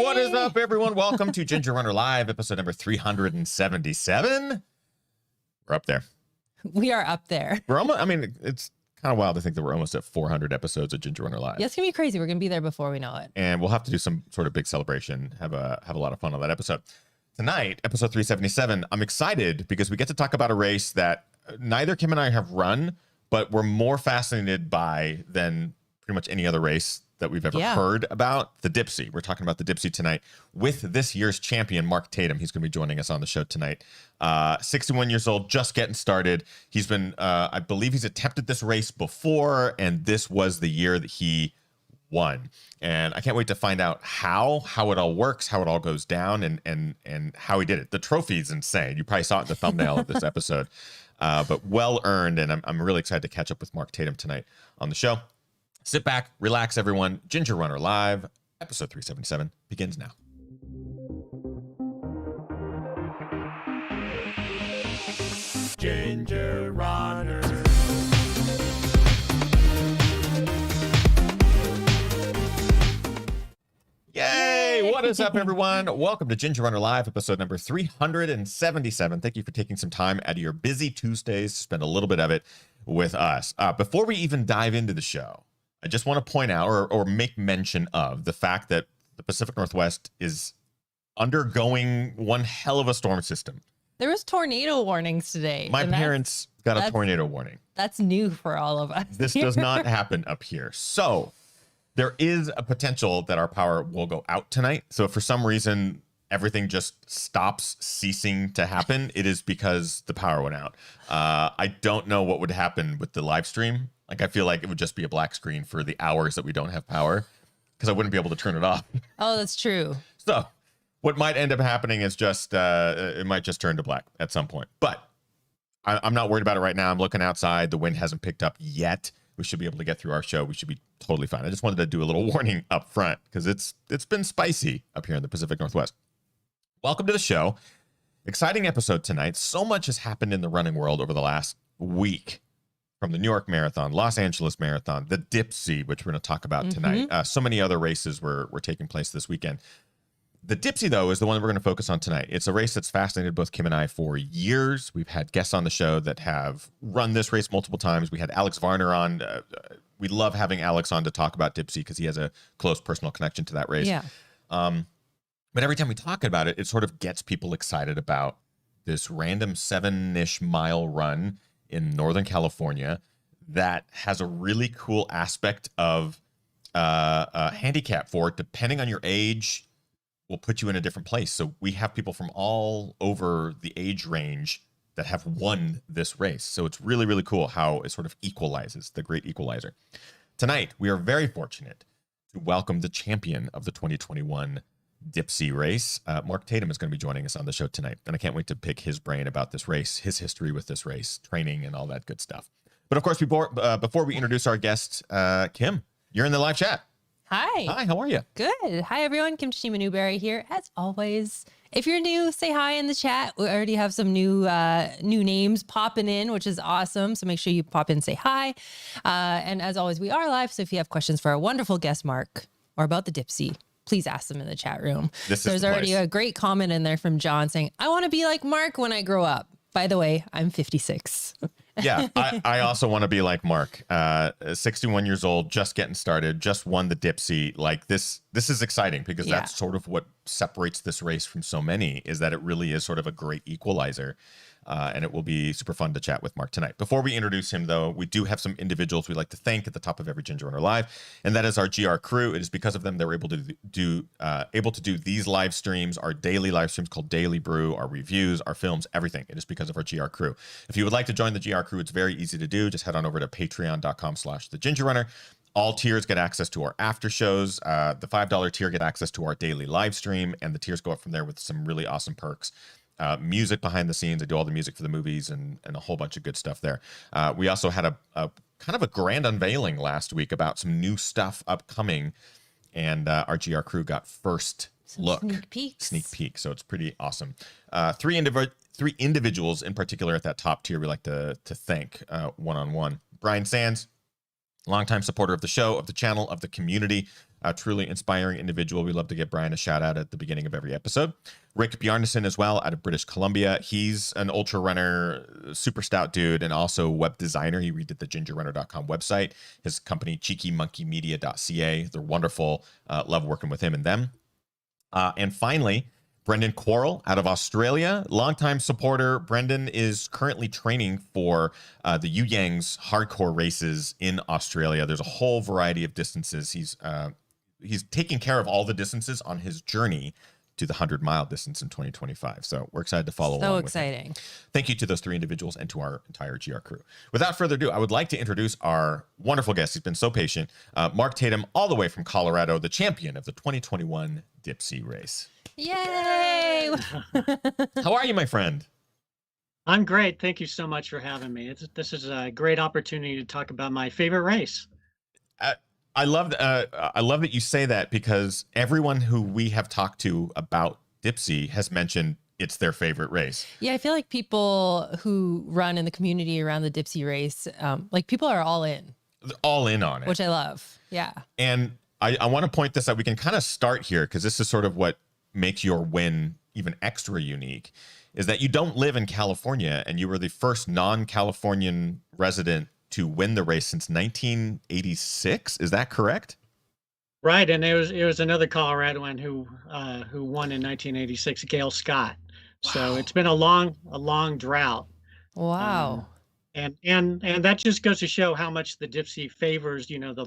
What is up, everyone? Welcome to Ginger Runner Live, episode number 377. We're up there. We are up there. We're almost, I mean, it's kind of wild to think that we're almost at 400 episodes of Ginger Runner Live. Yeah, it's going to be crazy. We're going to be there before we know it. And we'll have to do some sort of big celebration, have a lot of fun on that episode. Tonight, episode 377, I'm excited because we get to talk about a race that neither Kim and I have run, but we're more fascinated by than pretty much any other race that we've ever heard about, the Dipsy. We're talking about the Dipsy tonight with this year's champion, Mark Tatum. He's going to be joining us on the show tonight. 61 years old, just getting started. He's been, I believe he's attempted this race before, and this was the year that he won. And I can't wait to find out how it all works, how it all goes down, and how he did it. The trophy's insane. You probably saw it in the thumbnail of this episode, but well earned. And I'm really excited to catch up with Mark Tatum tonight on the show. Sit back, relax, everyone. Ginger Runner Live, episode 377 begins now. Ginger Runner. Yay! What is up, everyone? Welcome to Ginger Runner Live, episode number 377. Thank you for taking some time out of your busy Tuesdays to spend a little bit of it with us. Before we even dive into the show, I just want to point out or make mention of the fact that the Pacific Northwest is undergoing one hell of a storm system. There was tornado warnings today. My parents got a tornado warning. That's new for all of us. This does not happen up here. So there is a potential that our power will go out tonight. So if for some reason everything just stops ceasing to happen, it is because the power went out. I don't know what would happen with the live stream. Like, I feel like it would just be a black screen for the hours that we don't have power because I wouldn't be able to turn it off. Oh, that's true. So what might end up happening is just, it might just turn to black at some point. But I'm not worried about it right now. I'm looking outside. The wind hasn't picked up yet. We should be able to get through our show. We should be totally fine. I just wanted to do a little warning up front because it's been spicy up here in the Pacific Northwest. Welcome to the show. Exciting episode tonight. So much has happened in the running world over the last week. From the New York Marathon, Los Angeles Marathon, the Dipsy, which we're going to talk about tonight. So many other races were taking place this weekend. The Dipsy, though, is the one that we're going to focus on tonight. It's a race that's fascinated both Kim and I for years. We've had guests on the show that have run this race multiple times. We had Alex Varner on. We love having Alex on to talk about Dipsy because he has a close personal connection to that race. Yeah. But every time we talk about it, it sort of gets people excited about this random 7-ish mile run in Northern California that has a really cool aspect of handicap for it. Depending on your age, will put you in a different place. So we have people from all over the age range that have won this race. So it's really, really cool how it sort of equalizes, the great equalizer. Tonight, we are very fortunate to welcome the champion of the 2021 Dipsy race. Mark Tatum is going to be joining us on the show tonight, and I can't wait to pick his brain about this race, his history with this race, training, and all that good stuff. But of course, before we introduce our guest, Kim, you're in the live chat. Hi. Hi, how are you? Good. Hi, everyone. Kim Tashima Newberry here, as always. If you're new, say hi in the chat. We already have some new names popping in, which is awesome. So make sure you pop in and say hi. And as always, we are live. So if you have questions for our wonderful guest, Mark, or about the Dipsy, please ask them in the chat room. There's already a great comment in there from John saying, I want to be like Mark when I grow up. By the way, I'm 56. Yeah, I also want to be like Mark. 61 years old, just getting started, just won the Dipsy. Like this is exciting because that's sort of what separates this race from so many, is that it really is sort of a great equalizer. And it will be super fun to chat with Mark tonight. Before we introduce him, though, we do have some individuals we'd like to thank at the top of every Ginger Runner Live, and that is our GR crew. It is because of them that we're able to do these live streams, our daily live streams called Daily Brew, our reviews, our films, everything. It is because of our GR crew. If you would like to join the GR crew, it's very easy to do. Just head on over to patreon.com/thegingerrunner. All tiers get access to our after shows. The $5 tier get access to our daily live stream, and the tiers go up from there with some really awesome perks. Music behind the scenes. I do all the music for the movies and a whole bunch of good stuff there. We also had a kind of a grand unveiling last week about some new stuff upcoming, and our GR crew got first look. Sneak peek. So it's pretty awesome. Three individuals in particular at that top tier we like to thank one-on-one. Brian Sands, longtime supporter of the show, of the channel, of the community. a truly inspiring individual. We love to give Brian a shout out at the beginning of every episode. Rick Bjarnason as well, out of British Columbia. He's an ultra runner, super stout dude, and also web designer. He redid the gingerrunner.com website. His company, cheekymonkeymedia.ca. They're wonderful. Love working with him and them. And finally, Brendan Quarrell out of Australia, longtime supporter. Brendan is currently training for the Yu Yang's hardcore races in Australia. There's a whole variety of distances. He's taking care of all the distances on his journey to the 100-mile distance in 2025. So we're excited to follow along. So exciting. Thank you to those three individuals and to our entire GR crew. Without further ado, I would like to introduce our wonderful guest. He's been so patient. Mark Tatum, all the way from Colorado, the champion of the 2021 Dipsea race. Yay! How are you, my friend? I'm great. Thank you so much for having me. This is a great opportunity to talk about my favorite race. I love that you say that, because everyone who we have talked to about Dipsea has mentioned it's their favorite race. Yeah, I feel like people who run in the community around the Dipsea race, like people are all in. They're all in on it. Which I love. Yeah. And I want to point this out. We can kind of start here, because this is sort of what makes your win even extra unique, is that you don't live in California, and you were the first non-Californian resident to win the race since 1986. Is that correct? Right, and it was another Coloradoan who won in 1986, Gail Scott. Wow. So it's been a long drought. Wow. And that just goes to show how much the Dipsea favors, the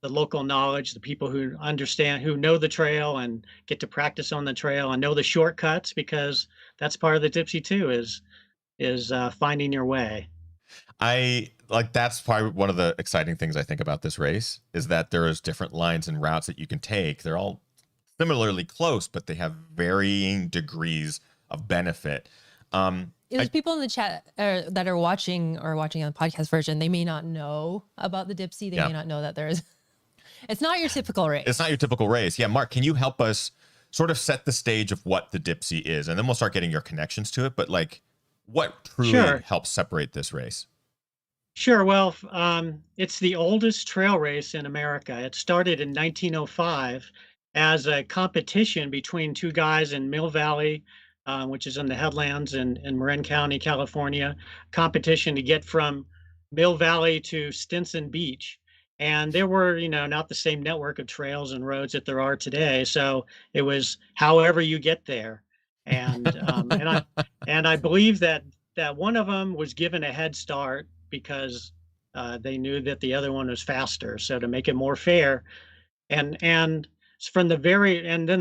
local knowledge, the people who understand, who know the trail and get to practice on the trail and know the shortcuts, because that's part of the Dipsea too, is finding your way. That's probably one of the exciting things I think about this race, is that there is different lines and routes that you can take. They're all similarly close, but they have varying degrees of benefit. There's people in the chat that are watching on the podcast version. They may not know about the Dipsea. They may not know that it's not your typical race. It's not your typical race. Yeah, Mark, can you help us sort of set the stage of what the Dipsea is? And then we'll start getting your connections to it. But what truly helps separate this race? Sure. Well, it's the oldest trail race in America. It started in 1905 as a competition between two guys in Mill Valley, which is in the headlands in Marin County, California, competition to get from Mill Valley to Stinson Beach. And there were, not the same network of trails and roads that there are today. So it was however you get there. And I believe that one of them was given a head start because they knew that the other one was faster. So to make it more fair, and then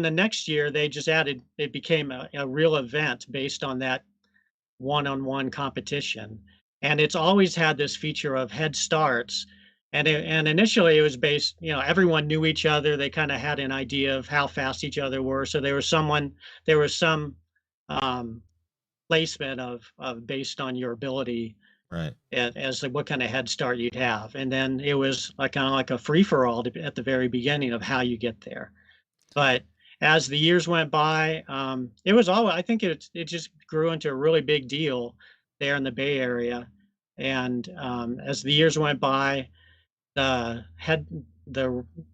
the next year they just added, it became a real event based on that one-on-one competition. And it's always had this feature of head starts. And initially it was based, everyone knew each other. They kind of had an idea of how fast each other were. So there was some placement of based on your ability, right, as what kind of head start you'd have. And then it was kind of like a free-for-all at the very beginning of how you get there. But as the years went by, I think it just grew into a really big deal there in the Bay Area. And as the years went by, the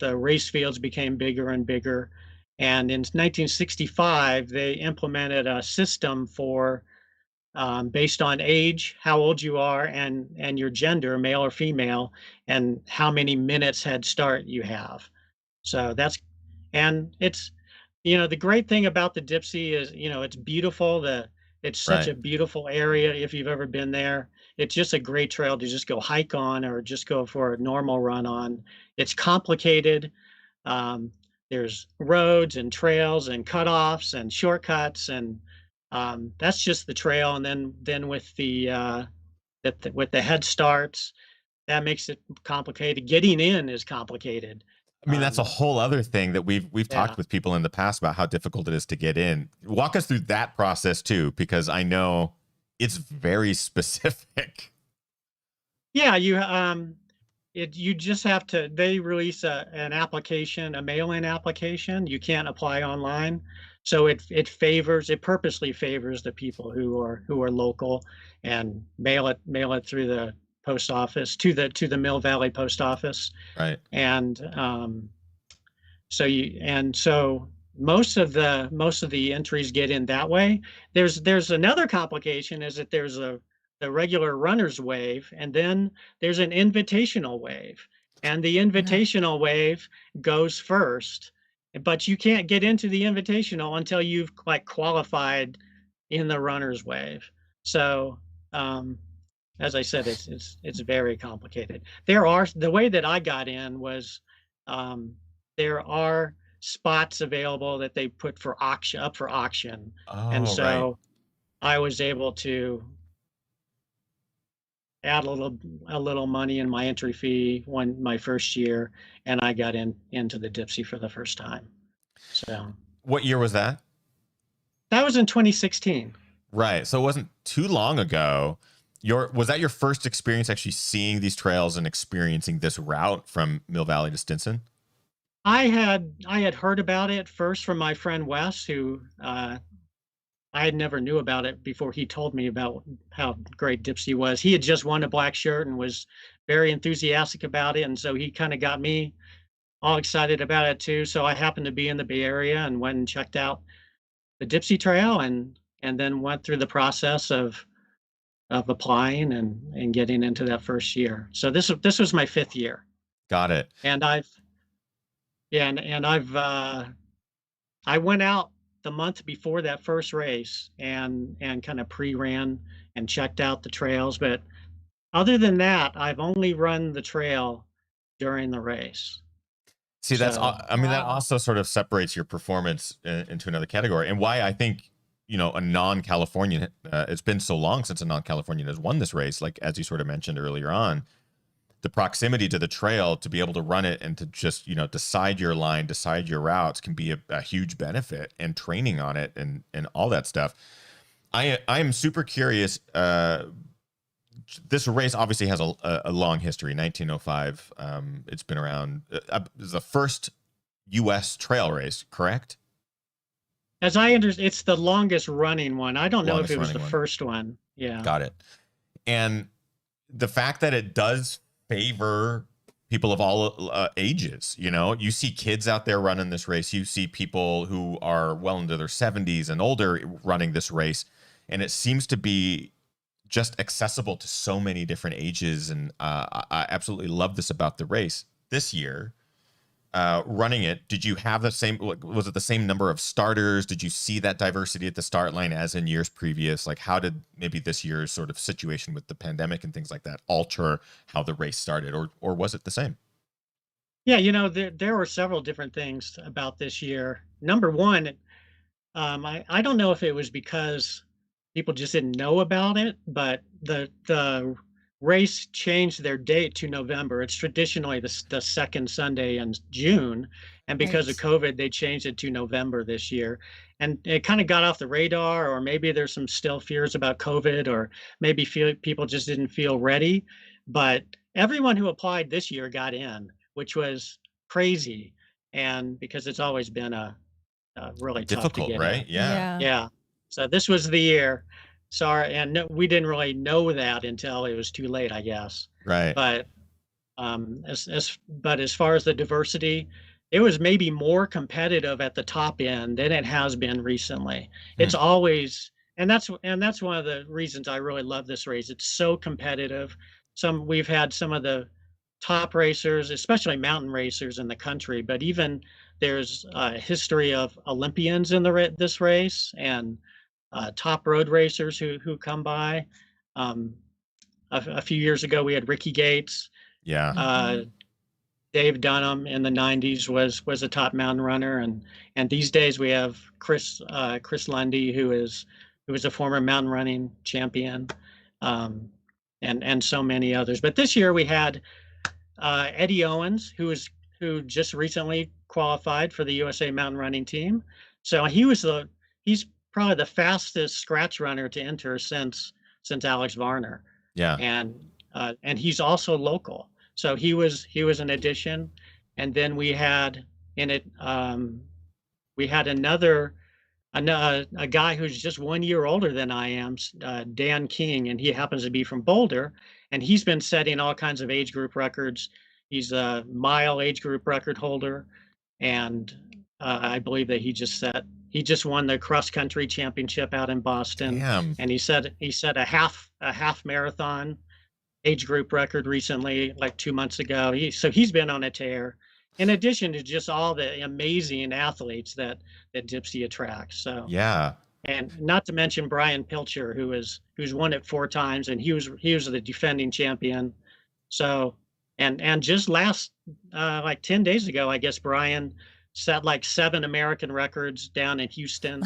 race fields became bigger and bigger. And in 1965, they implemented a system for based on age, how old you are, and your gender, male or female, and how many minutes head start you have. So it's the great thing about the Dipsea is, it's beautiful. It's such a beautiful area. If you've ever been there, it's just a great trail to just go hike on or just go for a normal run on. It's complicated. There's roads and trails and cutoffs and shortcuts, and that's just the trail. And then with the head starts, that makes it complicated. Getting in is complicated. I mean, that's a whole other thing that we've talked with people in the past about how difficult it is to get in. Walk us through that process too, because I know it's very specific. Yeah, you just have to. They release an application, a mail-in application. You can't apply online, so it purposely favors the people who are local, and mail it through the post office to the Mill Valley post office. Right. And So most of the entries get in that way. There's another complication is that there's the regular runner's wave, and then there's an invitational wave. And the invitational wave goes first, but you can't get into the invitational until you've like qualified in the runner's wave. So as I said, it's very complicated. The way that I got in was there are spots available that they put for auction up for auction. And Oh, right. so I was able to add a little money in my entry fee my first year, and I got into the Dipsy for the first time. So What year was that? that was in 2016. Right. So it wasn't too long ago. Was that your first experience actually seeing these trails and experiencing this route from Mill Valley to Stinson? I had heard about it first from my friend Wes, who I had never knew about it before he told me about how great Dipsy was. He had just won a black shirt and was very enthusiastic about it, and so he kind of got me all excited about it too. So I happened to be in the Bay Area and went and checked out the Dipsy Trail, and then went through the process of applying and getting into that first year. So this was my 5th year, Got it. and I've yeah, and I went out the month before that first race and kind of pre-ran and checked out the trails. But other than that, I've only run the trail during the race. See, So I mean, that Wow. also sort of separates your performance into another category, and why I think, a non-Californian, it's been so long since a non-Californian has won this race, like as you sort of mentioned earlier on, the proximity to the trail to be able to run it and to just, decide your line, decide your routes can be a huge benefit, and training on it and all that stuff. I am super curious. This race obviously has a long history. 1905. It's been around. It's the first U.S. trail race, correct? as I understand, it's the longest running one. I don't know if Longest it was running the one. first one. Yeah. Got it. And the fact that it does favor people of all ages, you see kids out there running this race. You see people who are well into their 70s and older running this race. And it seems to be just accessible to so many different ages. And I absolutely love this about the race this year. Running it, did you have was it the same number of starters? Did you see that diversity at the start line as in years previous? Like, how did maybe this year's sort of situation with the pandemic and things like that alter how the race started, or was it the same? Yeah, there were several different things about this year. Number one, I don't know if it was because people just didn't know about it, but the race changed their date to November. It's traditionally the second Sunday in June, and because of Right. COVID, they changed it to November this year. And it kind of got off the radar, or maybe there's some still fears about COVID, or maybe people just didn't feel ready. But everyone who applied this year got in, which was crazy, and because it's always been really tough to Difficult, get in. right? Yeah. Yeah. Yeah. So this was the year. Sorry, and no, we didn't really know that until it was too late, I guess. Right. But as far as the diversity, it was maybe more competitive at the top end than it has been recently. Hmm. It's always, and that's one of the reasons I really love this race. It's so competitive. We've had some of the top racers, especially mountain racers in the country, but even there's a history of Olympians in this race, and top road racers who come by. Um, a few years ago, we had Ricky Gates. Yeah. Uh, Mhm. Dave Dunham in the '90s was a top mountain runner, and these days we have Chris Lundy, who is a former mountain running champion, um, and so many others. But this year we had Eddie Owens, who just recently qualified for the USA mountain running team. So he's probably the fastest scratch runner to enter since Alex Varner, Yeah. and he's also local. So he was an addition, and then we had a guy who's just 1 year older than I am, Dan King, and he happens to be from Boulder, and he's been setting all kinds of age group records. He's a mile age group record holder. and I believe that he just won the cross country championship out in Boston, Damn. and he set a half marathon age group record recently, like 2 months ago. He's been on a tear. In addition to just all the amazing athletes that Dipsy attracts. So Yeah. and not to mention Brian Pilcher, who's won it 4 times, and he was the defending champion. So and just last like 10 days ago, I guess Brian set like 7 American records down in Houston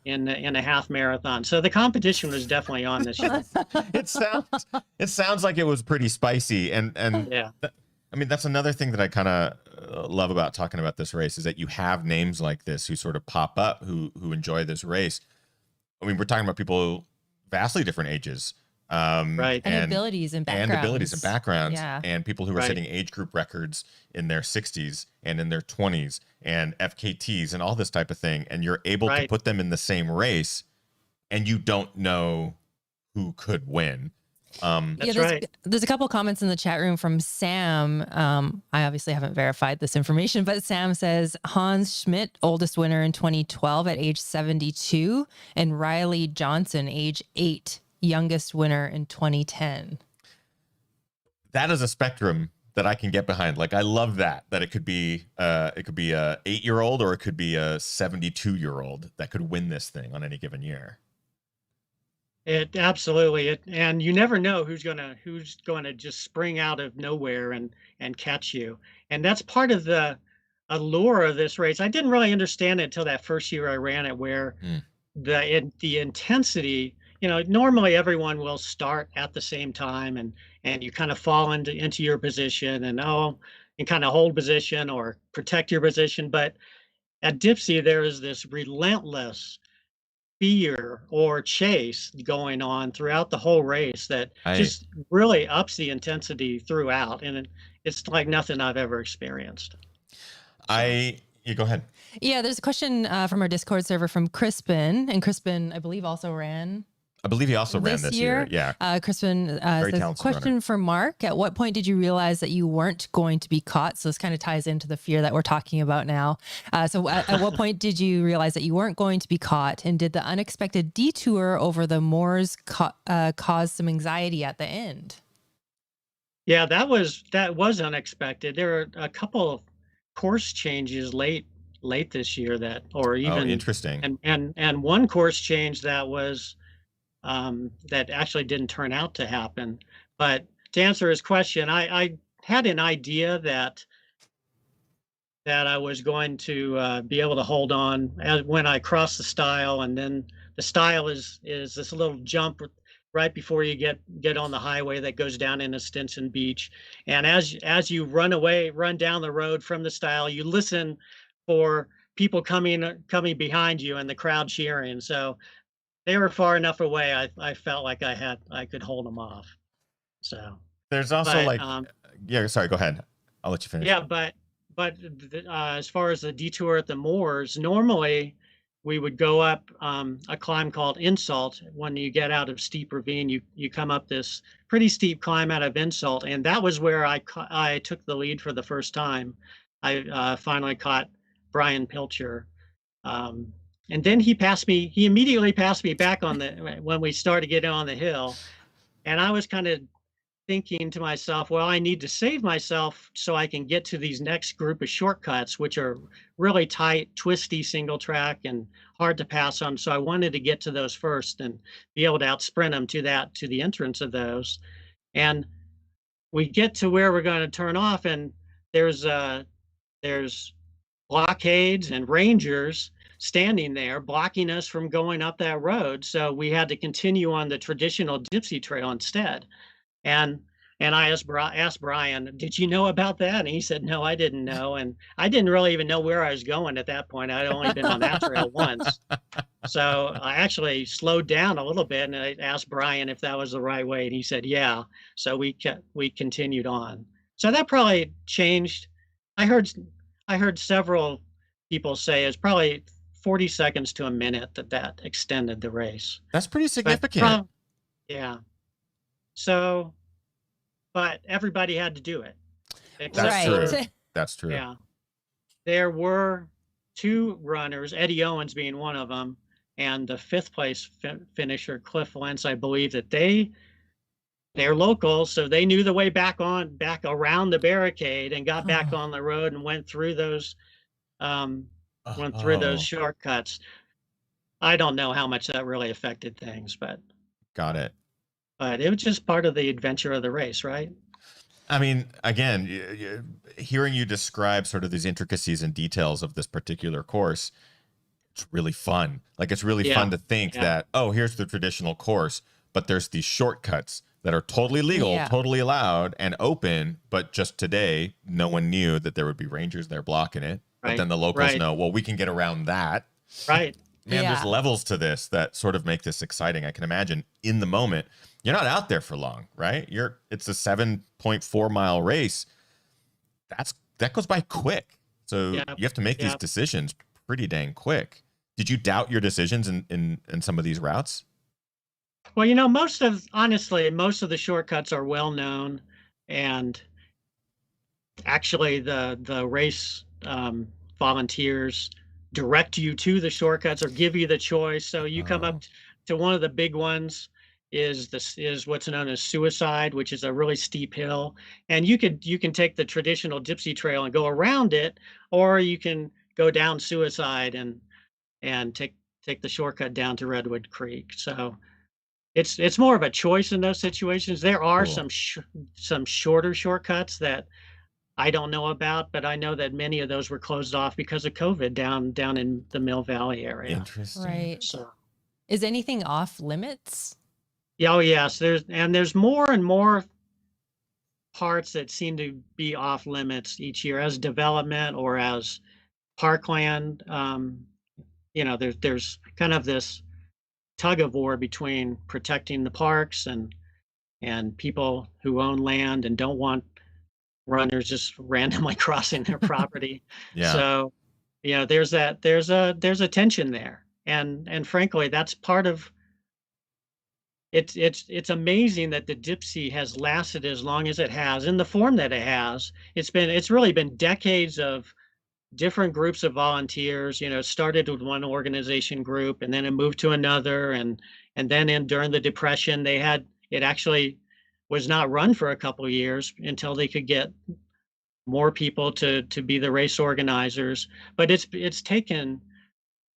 in a half marathon. So the competition was definitely on this year. It sounds like it was pretty spicy, and Yeah. I mean, that's another thing that I kind of love about talking about this race is that you have names like this who sort of pop up who enjoy this race. I mean, we're talking about people vastly different ages, Right. And abilities and backgrounds. Yeah. and people who are Right. setting age group records in their 60s and in their 20s and FKTs and all this type of thing, and you're able to Right. put them in the same race, and you don't know who could win. That's there's, right. there's a couple comments in the chat room from Sam. I obviously haven't verified this information, but Sam says Hans Schmidt, oldest winner in 2012 at age 72, and Riley Johnson, age 8, youngest winner in 2010. That is a spectrum that I can get behind. Like, I love that it could be a 8-year-old or it could be a 72-year-old that could win this thing on any given year. It absolutely, and you never know who's gonna just spring out of nowhere and catch you. And that's part of the allure of this race. I didn't really understand it until that first year I ran it, where the intensity, normally everyone will start at the same time, and you kind of fall into your position and kind of hold position or protect your position. But at Dipsy, there is this relentless fear or chase going on throughout the whole race that just really ups the intensity throughout, and it's like nothing I've ever experienced. You go ahead. Yeah, there's a question from our Discord server from Crispin, and Crispin, I believe, also ran. I believe he also ran this year. Yeah. Crispin says, question for Mark. At what point did you realize that you weren't going to be caught? So this kind of ties into the fear that we're talking about now. So at what point did you realize that you weren't going to be caught? And did the unexpected detour over the moors cause some anxiety at the end? Yeah, that was unexpected. There were a couple of course changes late this year interesting. And one course change that was that actually didn't turn out to happen. But to answer his question, I had an idea that I was going to be able to hold on when I crossed the stile, and then the stile is this little jump right before you get on the highway that goes down into Stinson Beach. And as you run down the road from the stile, you listen for people coming behind you and the crowd cheering. So they were far enough away. I felt like I could hold them off. So there's also sorry, go ahead. I'll let you finish. Yeah, but as far as the detour at the moors, normally we would go up a climb called Insult. When you get out of Steep Ravine, you come up this pretty steep climb out of Insult, and that was where I took the lead for the first time. I finally caught Brian Pilcher. And then he immediately passed me back when we started getting on the hill. And I was kind of thinking to myself, well, I need to save myself so I can get to these next group of shortcuts, which are really tight, twisty single track and hard to pass on. So I wanted to get to those first and be able to outsprint them to the entrance of those. And we get to where we're going to turn off, and there's blockades and rangers standing there blocking us from going up that road. So we had to continue on the traditional Dipsy Trail instead. And I asked Brian, did you know about that? And he said, no, I didn't know. And I didn't really even know where I was going at that point. I'd only been on that trail once. So I actually slowed down a little bit, and I asked Brian if that was the right way. And he said, yeah. So we continued on. So that probably changed. I heard several people say it's probably 40 seconds to a minute that extended the race. That's pretty significant. Yeah. So, but everybody had to do it. That's true. That's true. Yeah. there were two runners, Eddie Owens being one of them, and the fifth place finisher, Cliff Lentz. I believe that they're local, so they knew the way back around the barricade and got back on the road and went through those shortcuts. I don't know how much that really affected things, but got it. But it was just part of the adventure of the race, right? I mean, again, hearing you describe sort of these intricacies and details of this particular course, it's really fun. Like, it's really fun to think that, oh, here's the traditional course, but there's these shortcuts that are totally legal, totally allowed and open. But just today, no one knew that there would be rangers there blocking it. But then the locals know, well, we can get around that. Right. Man, there's levels to this that sort of make this exciting. I can imagine in the moment, you're not out there for long, right? It's a 7.4 mile race. That goes by quick. So you have to make these decisions pretty dang quick. Did you doubt your decisions in some of these routes? Well, honestly, most of the shortcuts are well known, and actually the race volunteers direct you to the shortcuts or give you the choice. So you come up to one of the big ones is what's known as Suicide, which is a really steep hill, and you can take the traditional Dipsy Trail and go around it, or you can go down Suicide and take the shortcut down to Redwood Creek. So it's more of a choice in those situations. There are some shorter shortcuts that I don't know about, but I know that many of those were closed off because of COVID down in the Mill Valley area. Interesting. Right. So, is anything off limits? Yeah, oh yes. There's more and more parts that seem to be off limits each year as development or as parkland. There's kind of this tug of war between protecting the parks and people who own land and don't want runners just randomly crossing their property. So, there's a tension there, and frankly, that's part of. It's amazing that the Dipsy has lasted as long as it has in the form that it has. It's really been decades of different groups of volunteers. It started with one organization group, and then it moved to another, and then during the Depression, it actually was not run for a couple of years until they could get more people to be the race organizers. But it's taken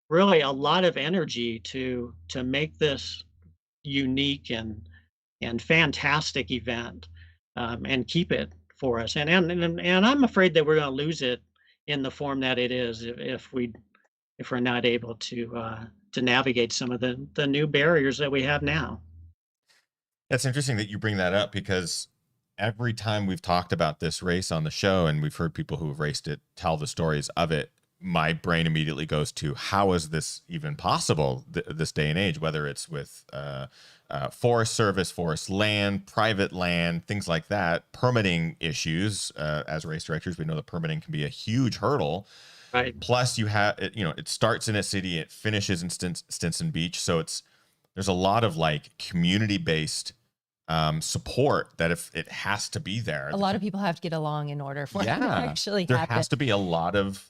really a lot of energy to make this unique and fantastic event, and keep it for us. And I'm afraid that we're going to lose it in the form that it is if we're not able to navigate some of the new barriers that we have now. That's interesting that you bring that up, because every time we've talked about this race on the show and we've heard people who have raced it tell the stories of it, my brain immediately goes to, how is this even possible this day and age, whether it's with Forest Service, forest land, private land, things like that, permitting issues. As race directors, we know that permitting can be a huge hurdle. Right. Plus you have, it starts in a city, it finishes in Stinson Beach. So there's a lot of like community-based support that if it has to be there. A lot of people have to get along in order for it to actually there happen. has to be a lot of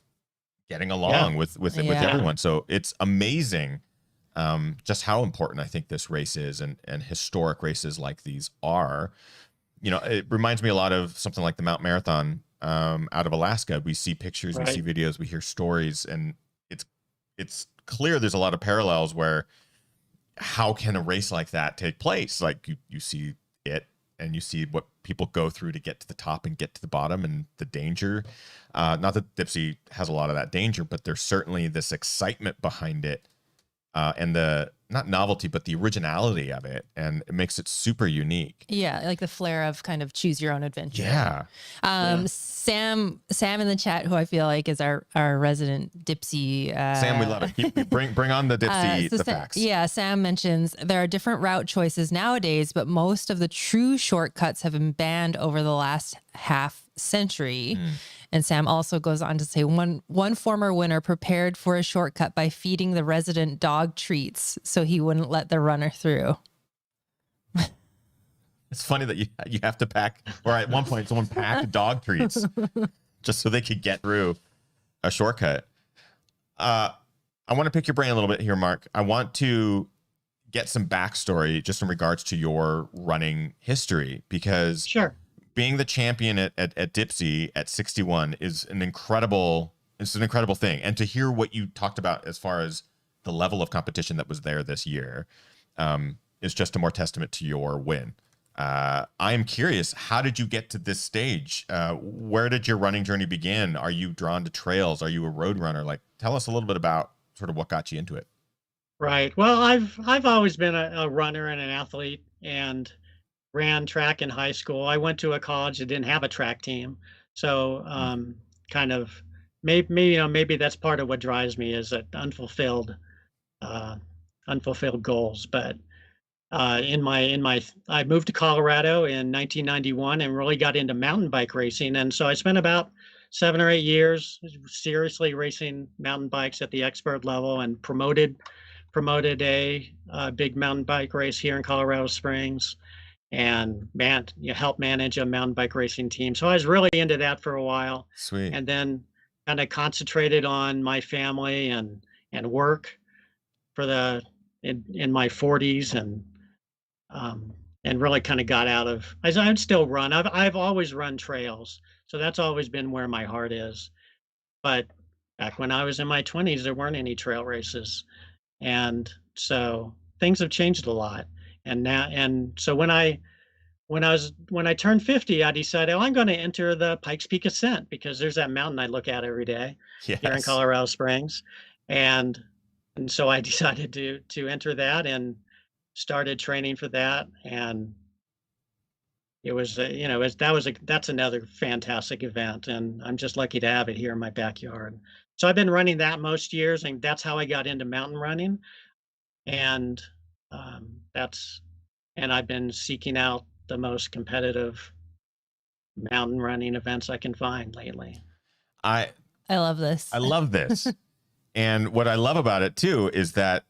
getting along with everyone. So it's amazing just how important I think this race is, and historic races like these are. It reminds me a lot of something like the Mount Marathon out of Alaska. We see pictures, we see videos, we hear stories, and it's clear there's a lot of parallels where how can a race like that take place? Like you see it, and you see what people go through to get to the top and get to the bottom, and the danger. Not that Dipsy has a lot of that danger, but there's certainly this excitement behind it, and the not novelty, but the originality of it, and it makes it super unique. Yeah, like the flair of kind of choose your own adventure. Yeah. Sam in the chat, who I feel like is our resident Dipsy. Sam, we love it. Bring on the Dipsy facts. Yeah, Sam mentions there are different route choices nowadays, but most of the true shortcuts have been banned over the last half century. And Sam also goes on to say one former winner prepared for a shortcut by feeding the resident dog treats so he wouldn't let the runner through. It's funny that you have to pack, or at one point someone packed dog treats just so they could get through. a shortcut. I want to pick your brain a little bit here, Mark. I want to get some backstory just in regards to your running history, because Sure. being the champion at Dipsy at 61 is an incredible thing. And to hear what you talked about as far as the level of competition that was there this year is just a more testament to your win. I am curious, how did you get to this stage? Where did your running journey begin? Are you drawn to trails? Are you a road runner? Like, tell us a little bit about sort of what got you into it. Right. Well, I've always been a runner and an athlete, and ran track in high school. I went to a college that didn't have a track team, so kind of maybe that's part of what drives me, is that unfulfilled goals. But I moved to Colorado in 1991 and really got into mountain bike racing, and so I spent about 7 or 8 years seriously racing mountain bikes at the expert level, and promoted a big mountain bike race here in Colorado Springs, and helped manage a mountain bike racing team. So I was really into that for a while. Sweet. And then kind of concentrated on my family and work in my 40s, and really kind of got out of. I'd still run. I've always run trails, so that's always been where my heart is. But back when I was in my 20s, there weren't any trail races, and so things have changed a lot. And so when I turned 50, I decided, I'm going to enter the Pikes Peak Ascent, because there's that mountain I look at every day here in Colorado Springs, and so I decided to enter that and started training for that. And it was that's another fantastic event, and I'm just lucky to have it here in my backyard. So I've been running that most years, and that's how I got into mountain running. And I've been seeking out the most competitive mountain running events I can find lately. I love this. I love this. And what I love about it too is that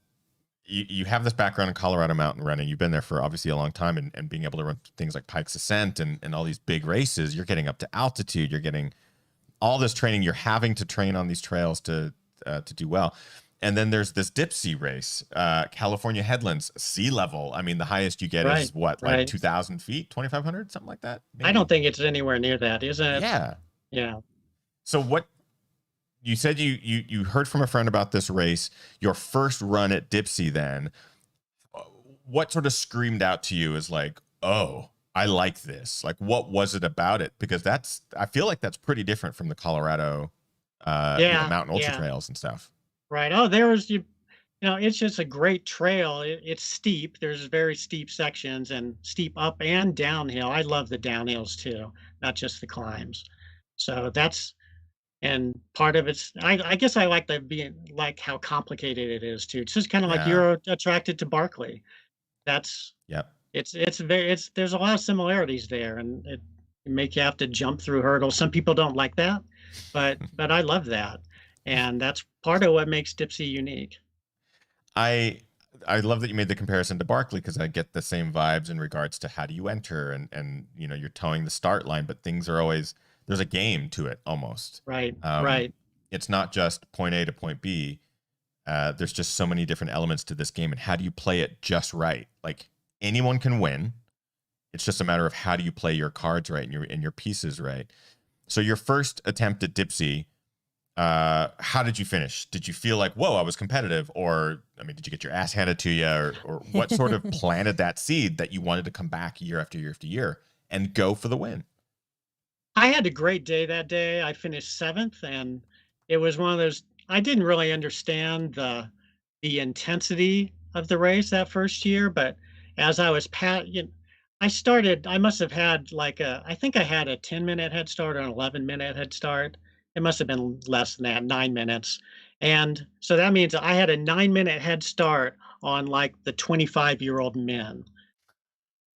you have this background in Colorado mountain running. You've been there for obviously a long time, and being able to run things like Pikes Ascent and all these big races. You're getting up to altitude. You're getting all this training. You're having to train on these trails to do well. And then there's this Dipsy race, California headlands, sea level. I mean, the highest you get is what, like 2,000 feet, 2,500, something like that? Maybe? I don't think it's anywhere near that, is it? Yeah. Yeah. So what you said, you heard from a friend about this race, your first run at Dipsy then. What sort of screamed out to you as like, oh, I like this? Like, what was it about it? Because I feel like that's pretty different from the Colorado mountain ultra trails and stuff. Right. Oh, it's just a great trail. It's steep. There's very steep sections, and steep up and downhill. I love the downhills too, not just the climbs. So and part of it's, I guess I like how complicated it is too. It's just kind of like you're attracted to Barkley. There's a lot of similarities there, and it make you have to jump through hurdles. Some people don't like that, but I love that. And that's part of what makes Dipsy unique. I love that you made the comparison to Barkley, because I get the same vibes in regards to how do you enter, and you're towing the start line, but things are always, there's a game to it almost. Right. Right. It's not just point A to point B. There's just so many different elements to this game, and how do you play it just right? Like, anyone can win. It's just a matter of how do you play your cards right and your pieces right. So your first attempt at Dipsy, how did you finish? Did you feel like, whoa, I was competitive? Or, I mean, did you get your ass handed to you? Or what sort of planted that seed that you wanted to come back year after year after year and go for the win? I had a great day that day. I finished 7th, and it was one of those, I didn't really understand the intensity of the race that first year, but as I was I must have had I think I had a 10-minute head start or an 11-minute head start. It must have been less than that, 9 minutes. And so that means I had a 9-minute head start on like the 25-year-old men.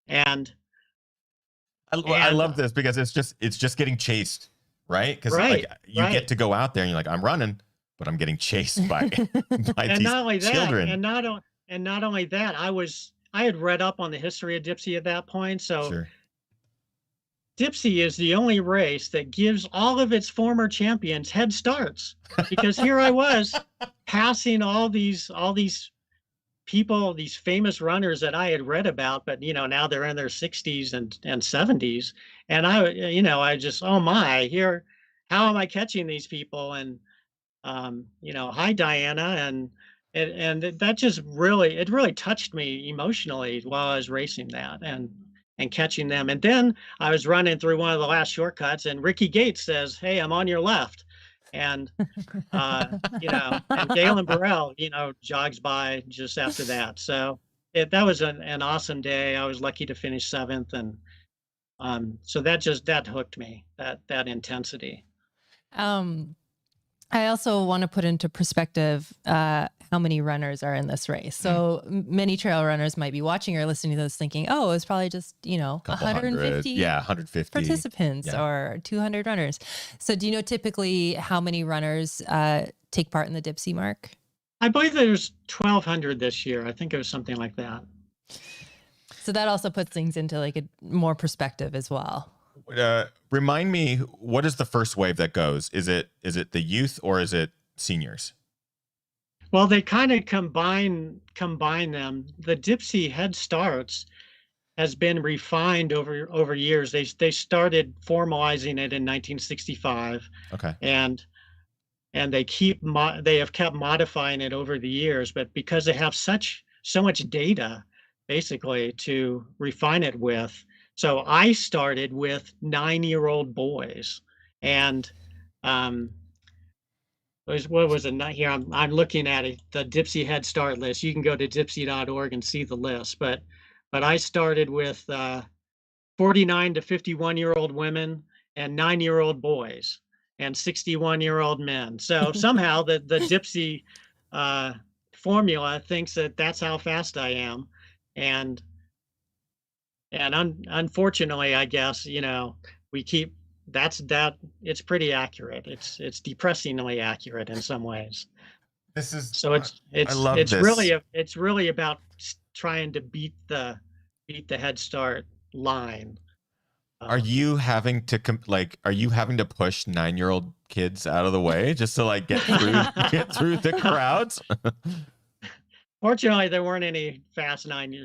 And I love this, because it's just getting chased, right? Because you get to go out there and you're like, I'm running, but I'm getting chased by these children. And not only that, I had read up on the history of Dipsy at that point. So Dipsy is the only race that gives all of its former champions head starts, because here I was passing all these people, these famous runners that I had read about, but now they're in their 60s and 70s. And I just, oh my, here, how am I catching these people? And hi Diana. And that just really touched me emotionally while I was racing that and catching them. And then I was running through one of the last shortcuts, and Ricky Gates says, "Hey, I'm on your left." And and Galen Burrell, jogs by just after that. So that was an awesome day. I was lucky to finish 7th, and so that hooked me, that intensity. I also want to put into perspective how many runners are in this race. So many trail runners might be watching or listening to this thinking, oh, it's probably just, 150 150 participants or 200 runners. So do you know typically how many runners take part in the Dipsy, Mark? I believe there's 1,200 this year. I think it was something like that. So that also puts things into like a more perspective as well. Remind me, what is the first wave that goes? Is it the youth or is it seniors? Well, they kind of combine them. The Dipsy Head Starts has been refined over years. They started formalizing it in 1965. Okay. And they have kept modifying it over the years, but because they have so much data basically to refine it with. So I started with 9-year-old boys, and what was it? Here I'm looking at it, the Dipsy Head Start list. You can go to dipsy.org and see the list, but I started with 49 to 51-year-old women and 9-year-old boys and 61-year-old men. So somehow the Dipsy formula thinks that that's how fast I am, and unfortunately, I guess, we keep it's pretty accurate. It's depressingly accurate in some ways. It's really about trying to beat the Head Start line. Are you having to push 9-year-old kids out of the way just to like get through the crowds? Fortunately, there weren't any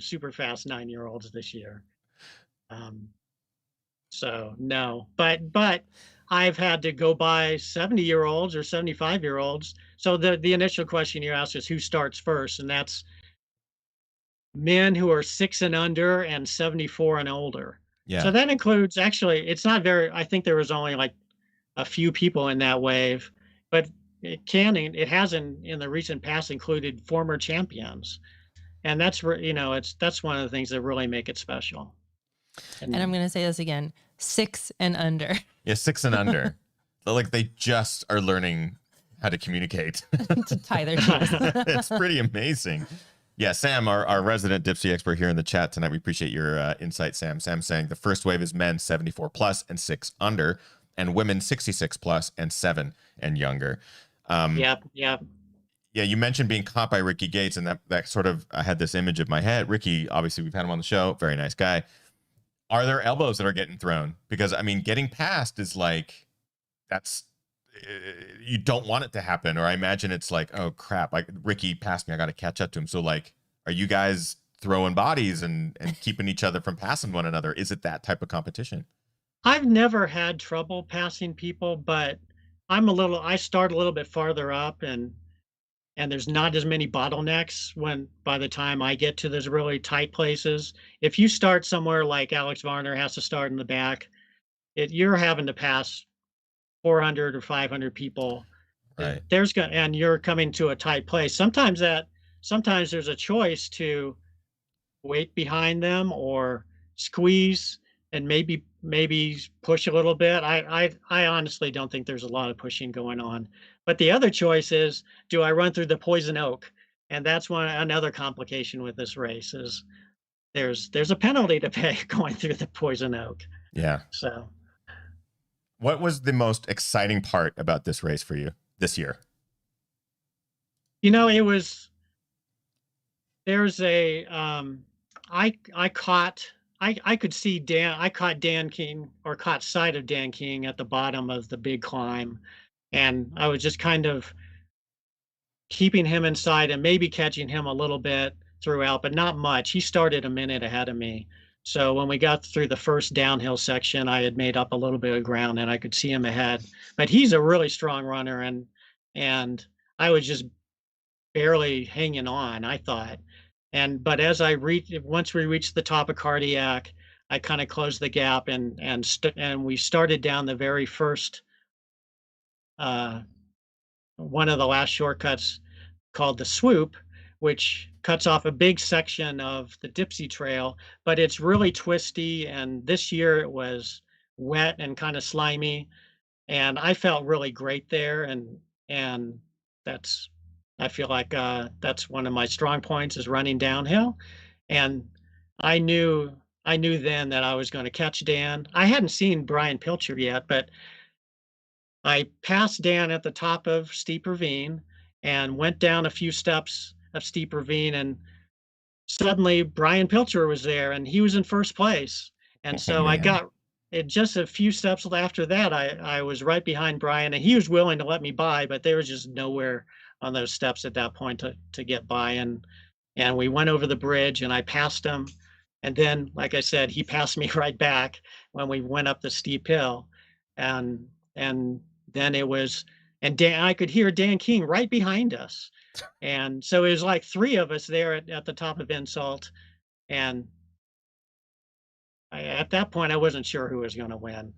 super fast 9-year-olds this year. So no, but I've had to go by 70-year-olds or 75-year-olds. So the initial question you asked is who starts first, and that's men who are 6 and under and 74 and older. Yeah. So that includes, actually, it's not I think there was only like a few people in that wave, but it has in the recent past included former champions, and that's that's one of the things that really make it special. And I'm going to say this again, 6 and under. Yeah, 6 and under. Like they just are learning how to communicate. To tie their shoes. It's pretty amazing. Yeah, Sam, our resident Dipsy expert here in the chat tonight. We appreciate your insight, Sam. Sam's saying the first wave is men 74 plus and 6 under, and women 66 plus and 7 and younger. Yep. Yeah, you mentioned being caught by Ricky Gates, and that sort of, I had this image of my head. Ricky, obviously, we've had him on the show. Very nice guy. Are there elbows that are getting thrown? Because, I mean, getting past is like, you don't want it to happen. Or I imagine it's like, oh, crap, like Ricky passed me. I got to catch up to him. So, like, are you guys throwing bodies and keeping each other from passing one another? Is it that type of competition? I've never had trouble passing people, but I start a little bit farther up, and there's not as many bottlenecks by the time I get to those really tight places. If you start somewhere like Alex Varner has to start in the back, you're having to pass 400 or 500 people. Right. And you're coming to a tight place. Sometimes there's a choice to wait behind them or squeeze and maybe push a little bit. I honestly don't think there's a lot of pushing going on. But the other choice is, do I run through the poison oak? And that's another complication with this race is there's a penalty to pay going through the poison oak. Yeah. So what was the most exciting part about this race for you this year? I caught I could see Dan. I caught Dan King, or caught sight of Dan King at the bottom of the big climb, and I was just kind of keeping him inside and maybe catching him a little bit throughout, but not much. He started a minute ahead of me. So when we got through the first downhill section, I had made up a little bit of ground and I could see him ahead. But he's a really strong runner, and I was just barely hanging on, I thought. But as once we reached the top of Cardiac, I kind of closed the gap, and we started down the very first one of the last shortcuts called the Swoop, which cuts off a big section of the Dipsy Trail, but it's really twisty. And this year it was wet and kind of slimy, and I felt really great there. And that's I feel like that's one of my strong points, is running downhill. And I knew I knew then that I was going to catch Dan. I hadn't seen Brian Pilcher yet, but I passed Dan at the top of Steep Ravine and went down a few steps of Steep Ravine, and suddenly Brian Pilcher was there and he was in first place. And Oh, so I man. got it just a few steps after that. I was right behind Brian, and he was willing to let me by, but there was just nowhere on those steps at that point to get by. And we went over the bridge and I passed him. And then, like I said, he passed me right back when we went up the steep hill. And then it was, and Dan, I could hear Dan King right behind us. And so it was like three of us there at the top of Insult. And at that point, I wasn't sure who was going to win,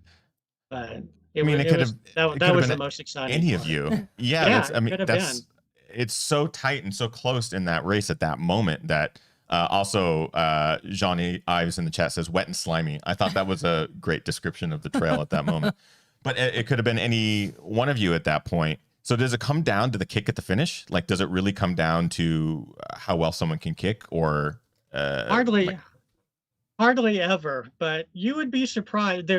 but I mean, it could have that was the most exciting any of part. you. Yeah, Yeah, that's. I mean, could have that's. been. It's so tight and so close in that race at that moment that. Also, Johnny Ives in the chat says wet and slimy. I thought that was a great description of the trail at that moment. But it could have been any one of you at that point. So does it come down to the kick at the finish? Like, does it really come down to how well someone can kick, or Hardly ever, but you would be surprised.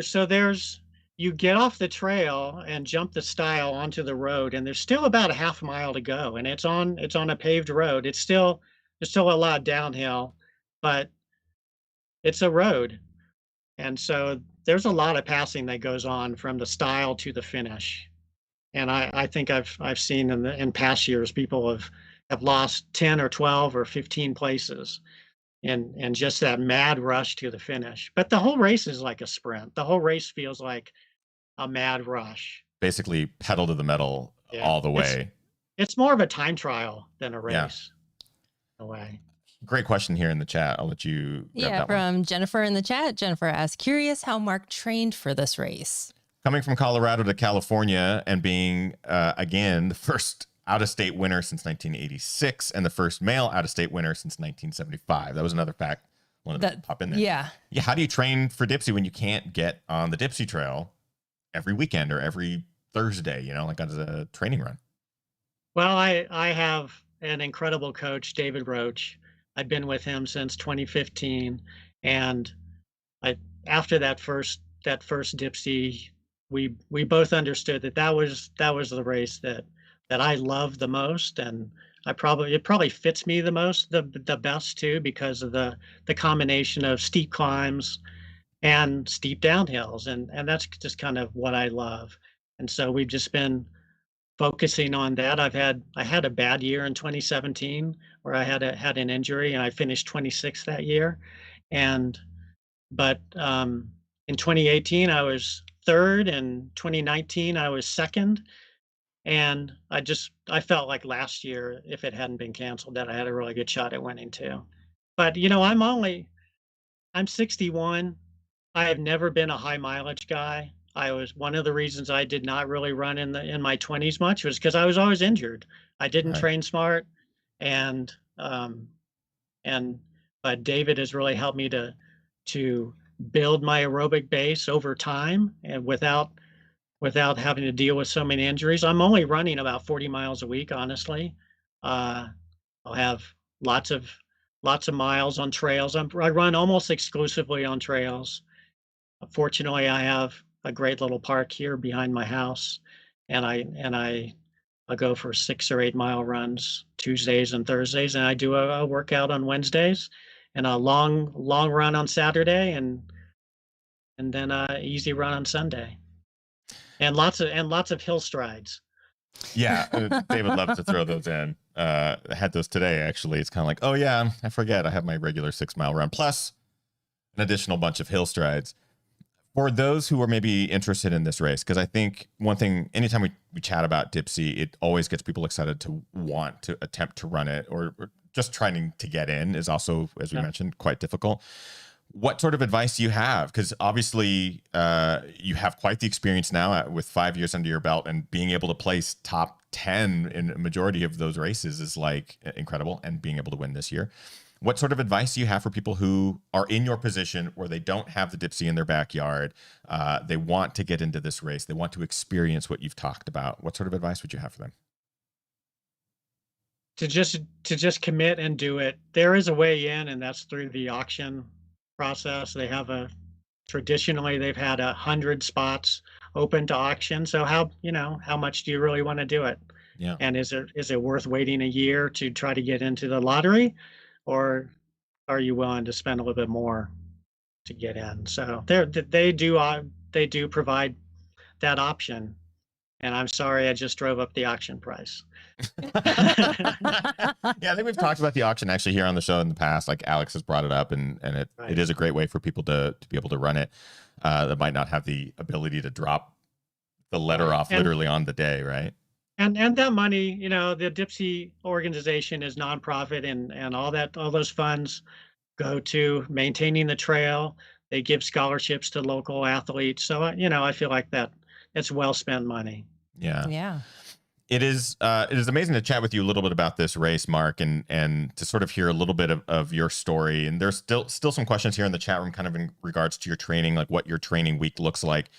You get off the trail and jump the stile onto the road, and there's still about a half mile to go, and it's on a paved road. There's still a lot downhill, but it's a road. And so there's a lot of passing that goes on from the stile to the finish. And I think I've seen in past years people have lost 10 or 12 or 15 places and just that mad rush to the finish. But the whole race is like a sprint. The whole race feels like a mad rush. basically pedal to the metal Yeah. all the way? It's more of a time trial than a Yeah. race. In a way. Great question here in the chat. I'll let you grab Yeah, that one. from Jennifer in the chat. Jennifer asked, curious how Mark trained for this race. Coming from Colorado to California and being, again, the first out-of-state winner since 1986 and the first male out-of-state winner since 1975. That was another fact. Wanted to pop in there. Yeah. Yeah. How do you train for Dipsy when you can't get on the Dipsy Trail every weekend or every Thursday, like as a training run? Well, I have an incredible coach, David Roach. I've been with him since 2015, and after that first Dipsy, we both understood that was the race that I loved the most, and it probably fits me the most, the best too, because of the combination of steep climbs and steep downhills, and that's just kind of what I love. And so we've just been focusing on that. I had a bad year in 2017 where I had an injury and I finished 26th that year. But in 2018 I was third, and 2019 I was second. And I felt like last year, if it hadn't been canceled, that I had a really good shot at winning too. But I'm 61. I have never been a high mileage guy. I was one of the reasons I did not really run in my 20s much was because I was always injured. I didn't Right. train smart, and but David has really helped me to build my aerobic base over time, and without having to deal with so many injuries. I'm only running about 40 miles a week, honestly. I'll have lots of miles on trails. I run almost exclusively on trails. Fortunately, I have a great little park here behind my house, and I go for 6 or 8 mile runs Tuesdays and Thursdays, and I do a workout on Wednesdays. and a long run on Saturday, and then a easy run on Sunday, and lots of hill strides. Yeah, David loves to throw those in. I had those today, actually. It's kind of like, oh yeah, I forget I have my regular 6-mile run plus an additional bunch of hill strides. For those who are maybe interested in this race, because I think one thing, anytime we chat about Dipsy, it always gets people excited to want to attempt to run it, or just trying to get in is also, as we mentioned, quite difficult. What sort of advice do you have? Because obviously you have quite the experience now with 5 years under your belt, and being able to place top 10 in a majority of those races is like incredible, and being able to win this year. What sort of advice do you have for people who are in your position where they don't have the Dipsy in their backyard? They want to get into this race. They want to experience what you've talked about. What sort of advice would you have for them? To just commit and do it. There is a way in, and that's through the auction process. They have traditionally they've had 100 spots open to auction. So how much do you really want to do it? Yeah. And is it worth waiting a year to try to get into the lottery, or are you willing to spend a little bit more to get in? So they do provide that option. And I'm sorry, I just drove up the auction price. Yeah, I think we've talked about the auction actually here on the show in the past. Like Alex has brought it up, and it is a great way for people to be able to run it that might not have the ability to drop the letter off literally on the day, right? And that money, the Dipsy organization is nonprofit, and all those funds go to maintaining the trail. They give scholarships to local athletes. So I feel like that it's well spent money. Yeah. Yeah. It is amazing to chat with you a little bit about this race, Mark, and to sort of hear a little bit of your story. And there's still some questions here in the chat room, kind of in regards to your training, like what your training week looks like.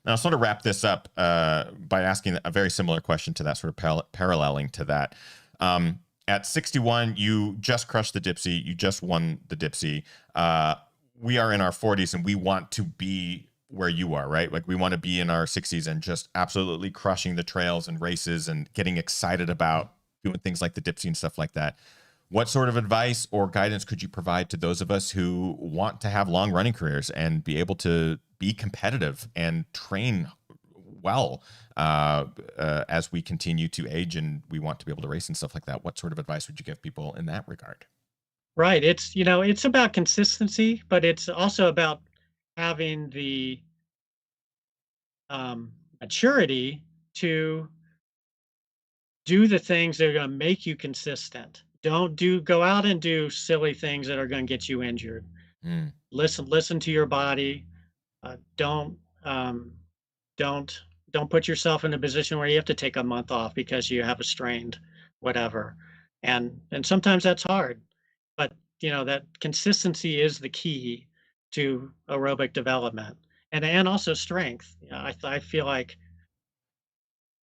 And I'll sort of wrap this up by asking a very similar question to that, sort of paralleling to that. At 61, you just crushed the Dipsy. You just won the Dipsy. We are in our 40s, and we want to be where you are, right? Like we want to be in our 60s and just absolutely crushing the trails and races and getting excited about doing things like the Dipsy and stuff like that. What sort of advice or guidance could you provide to those of us who want to have long running careers and be able to be competitive and train well as we continue to age and we want to be able to race and stuff like that? What sort of advice would you give people in that regard? Right. It's about consistency, but it's also about having the maturity to do the things that are going to make you consistent. Don't go out and do silly things that are going to get you injured. Listen to your body. Don't put yourself in a position where you have to take a month off because you have a strained whatever. And sometimes that's hard, but that consistency is the key to aerobic development and also strength. I feel like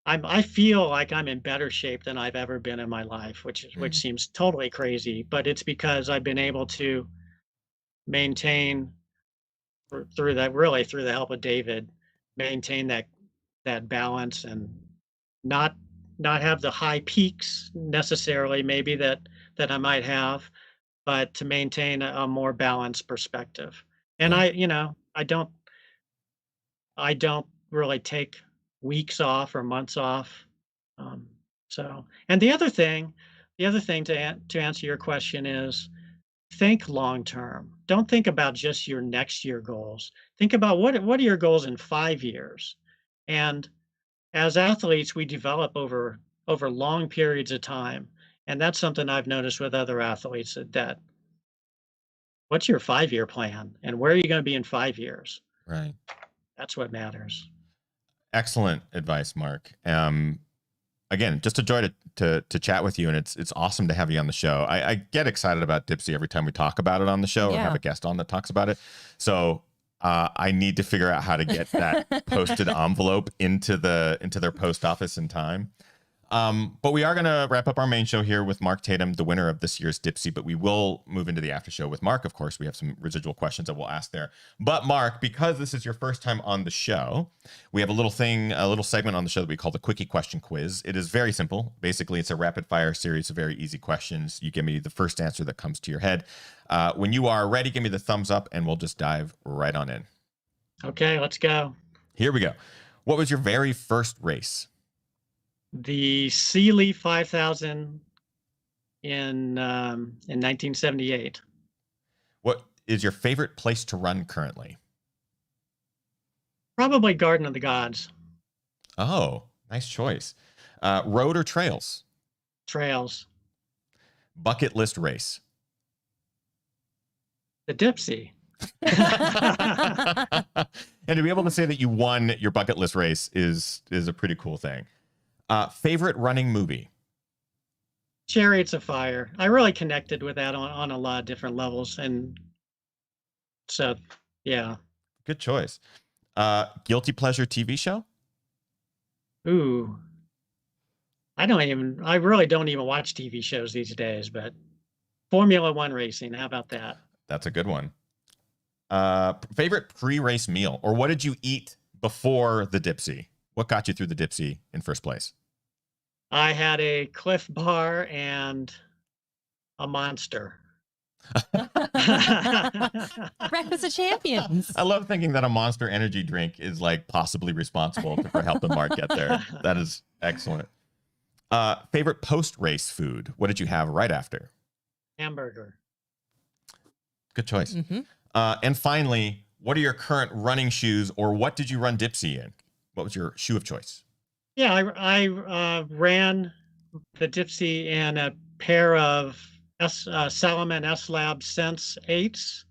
I'm in better shape than I've ever been in my life, which seems totally crazy, but it's because I've been able to maintain through the help of David, maintain that balance and not have the high peaks necessarily maybe that I might have, but to maintain a more balanced perspective. And I don't really take weeks off or months off. And the other thing to answer your question is think long term. Don't think about just your next year goals. Think about what are your goals in 5 years. And as athletes, we develop over long periods of time. And that's something I've noticed with other athletes that what's your 5-year plan and where are you going to be in 5 years? Right. That's what matters. Excellent advice, Mark. Again, just a joy to chat with you, and it's awesome to have you on the show. I get excited about Dipsy every time we talk about it on the show or have a guest on that talks about it. So I need to figure out how to get that posted envelope into their post office in time. But we are going to wrap up our main show here with Mark Tatum, the winner of this year's Dipsy, but we will move into the after show with Mark. Of course, we have some residual questions that we'll ask there. But Mark, because this is your first time on the show, we have a little segment on the show that we call the Quickie Question Quiz. It is very simple. Basically, it's a rapid fire series of very easy questions. You give me the first answer that comes to your head. When you are ready, give me the thumbs up and we'll just dive right on in. Okay, let's go. Here we go. What was your very first race? The Sealy 5000 in 1978. What is your favorite place to run currently? Probably Garden of the Gods. Oh, nice choice. Road or trails? Trails. Bucket list race? The Dipsy. And to be able to say that you won your bucket list race is a pretty cool thing. Favorite running movie? Chariots of Fire. I really connected with that on a lot of different levels. And so, yeah. Good choice. Guilty pleasure TV show? Ooh. I really don't even watch TV shows these days, but Formula One racing. How about that? That's a good one. Favorite pre-race meal, or what did you eat before the Dipsy? What got you through the Dipsy in first place? I had a Cliff Bar and a Monster. Breakfast of Champions. I love thinking that a Monster energy drink is like possibly responsible for helping Mark get there. That is excellent. Favorite post-race food? What did you have right after? Hamburger. Good choice. Mm-hmm. And finally, what are your current running shoes, or what did you run Dipsy in? What was your shoe of choice? Yeah, I ran the Dipsy in a pair of Salomon S-Lab Sense 8s.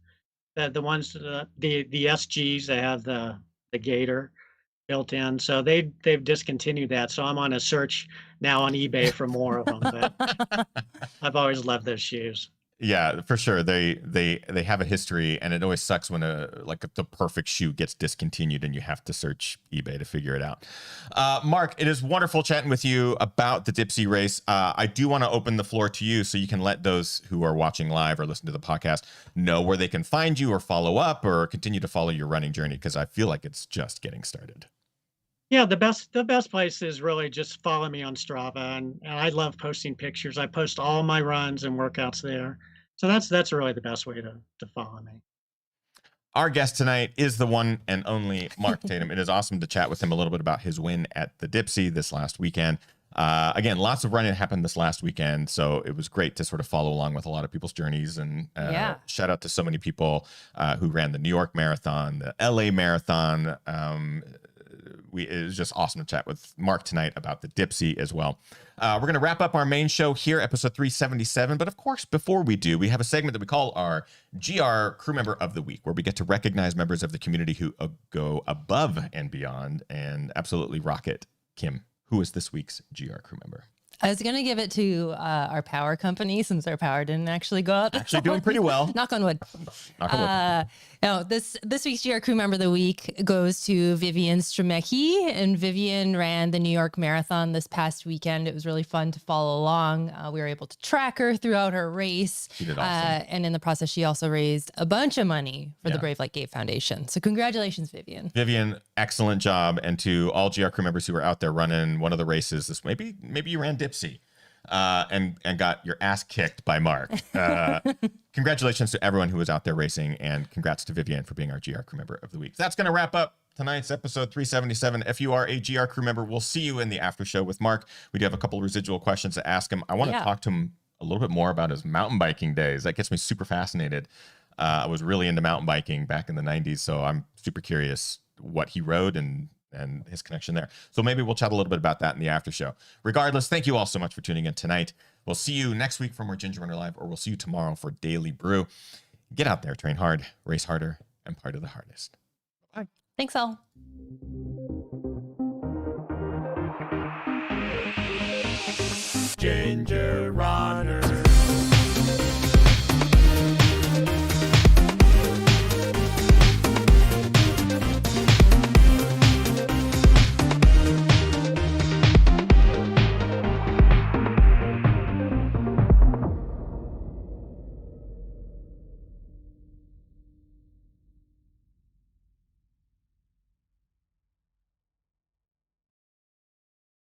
The ones, the SGs, they have the gator built in. So they've discontinued that. So I'm on a search now on eBay for more of them. But I've always loved those shoes. Yeah, for sure. They have a history, and it always sucks when the perfect shoe gets discontinued and you have to search eBay to figure it out. Mark, it is wonderful chatting with you about the Dipsy race. I do want to open the floor to you so you can let those who are watching live or listen to the podcast know where they can find you or follow up or continue to follow your running journey, because I feel like it's just getting started. Yeah, the best place is really just follow me on Strava, and I love posting pictures. I post all my runs and workouts there. So that's really the best way to follow me. Our guest tonight is the one and only Mark Tatum. It is awesome to chat with him a little bit about his win at the Dipsy this last weekend. Again, lots of running happened this last weekend, so it was great to sort of follow along with a lot of people's journeys. And shout out to so many people who ran the New York Marathon, the LA Marathon. It was just awesome to chat with Mark tonight about the Dipsy as well. We're going to wrap up our main show here, episode 377. But of course, before we do, we have a segment that we call our GR Crew Member of the Week, where we get to recognize members of the community who go above and beyond and absolutely rock it. Kim, who is this week's GR Crew Member? I was going to give it to our power company, since our power didn't actually go out. Actually doing pretty well. Knock on wood. Knock on wood. No, this week's GR Crew Member of the Week goes to Vivian Stremecki, and Vivian ran the New York Marathon this past weekend. It was really fun to follow along. We were able to track her throughout her race. She did awesome. And in the process, she also raised a bunch of money for the Brave Like Gate Foundation. So congratulations, Vivian. Vivian, excellent job. And to all GR Crew members who were out there running one of the races, maybe you ran Dipsy. And got your ass kicked by Mark. Congratulations to everyone who was out there racing, and congrats to Vivian for being our GR Crew Member of the Week. That's going to wrap up tonight's episode 377. If you are a GR Crew Member, we'll see you in the after show with Mark. We do have a couple of residual questions to ask him. I want to talk to him a little bit more about his mountain biking days. That gets me super fascinated. I was really into mountain biking back in the 90s, so I'm super curious what he rode and his connection there. So maybe we'll chat a little bit about that in the after show. Regardless, thank you all so much for tuning in tonight. We'll see you next week for more Ginger Runner Live, or we'll see you tomorrow for Daily Brew. Get out there, train hard, race harder, and part of the hardest. Bye. Thanks, all. Ginger Runner.